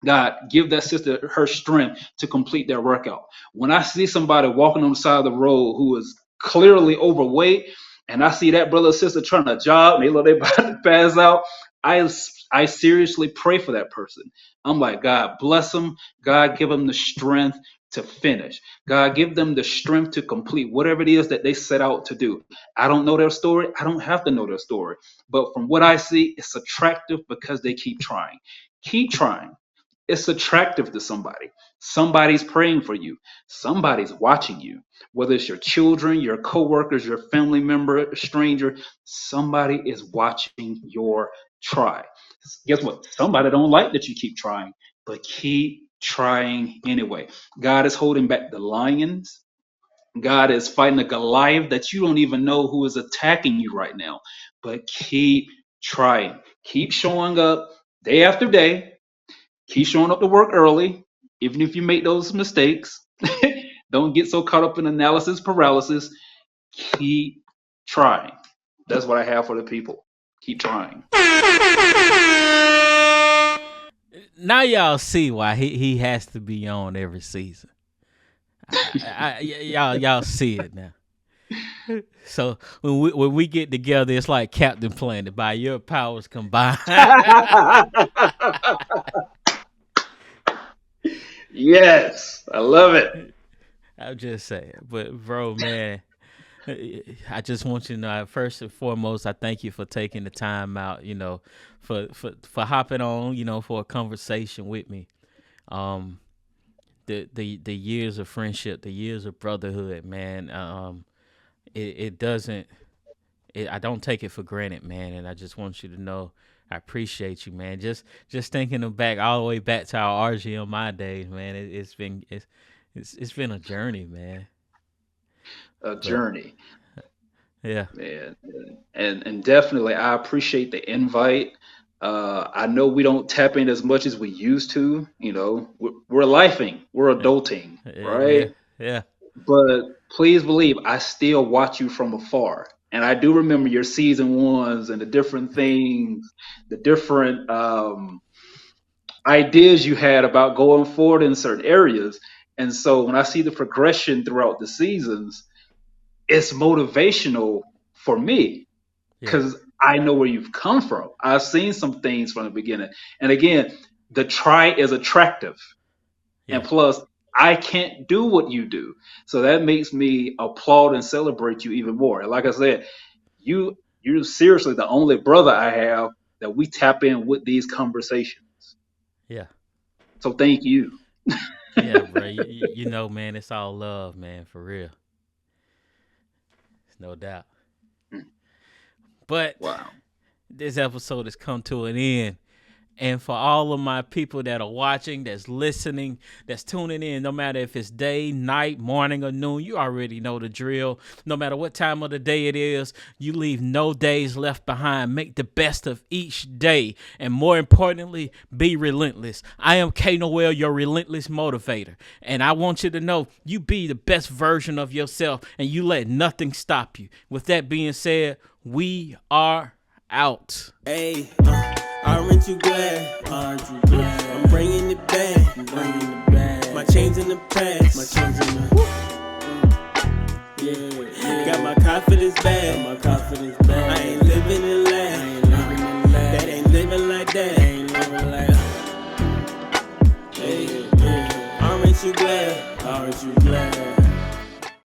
God, give that sister her strength to complete their workout. When I see somebody walking on the side of the road who is clearly overweight, and I see that brother or sister trying to jog, and they look they about to pass out, I I seriously pray for that person. I'm like, God bless them. God give them the strength to finish. God give them the strength to complete whatever it is that they set out to do. I don't know their story. I don't have to know their story. But from what I see, it's attractive because they keep trying. Keep trying. It's attractive to somebody. Somebody's praying for you. Somebody's watching you. Whether it's your children, your coworkers, your family member, a stranger, somebody is watching your try. Guess what? Somebody don't like that you keep trying, but keep trying anyway. God is holding back the lions. God is fighting a Goliath that you don't even know who is attacking you right now. But keep trying. Keep showing up day after day. Keep showing up to work early, even if you make those mistakes. Don't get so caught up in analysis paralysis. Keep trying. That's what I have for the people. Keep trying. Now y'all see why he has to be on every season. Y'all see it now. So when we get together, it's like Captain Planet. By your powers combined. Yes, I love it. I'm just saying, but bro, man, I just want you to know. First and foremost, I thank you for taking the time out. For hopping on. For a conversation with me. Um, the years of friendship, the years of brotherhood, man. It doesn't. I don't take it for granted, man. And I just want you to know I appreciate you, man. Just thinking back all the way back to our RGMI days, man. It's been a journey, man. A But journey. yeah, Man, and definitely, I appreciate the invite. I know we don't tap in as much as we used to. We're lifing, we're yeah, adulting, yeah, right? yeah. But please believe, I still watch you from afar. And I do remember your season ones and the different things, the different ideas you had about going forward in certain areas. And so when I see the progression throughout the seasons, it's motivational for me Yeah. because I know where you've come from. I've seen some things from the beginning. And again, the try is attractive. And Yeah. plus, I can't do what you do. So that makes me applaud and celebrate you even more. And like I said, you're seriously the only brother I have that we tap in with these conversations. Yeah. So thank you. Yeah, bro. You know, man, it's all love, man, for real. It's no doubt. But Wow. this episode has come to an end. And for all of my people that are watching, that's listening, that's tuning in, no matter if it's day, night, morning, or noon, you already know the drill. No matter what time of the day it is, you leave no days left behind. Make the best of each day. And more importantly, be relentless. I am K. Noel, your relentless motivator. And I want you to know you be the best version of yourself and you let nothing stop you. With that being said, we are out. Hey, aren't you glad? I'm bringing it back. My chains in the past. Got my confidence back. I ain't living in last. That ain't living like that. Hey, aren't you glad?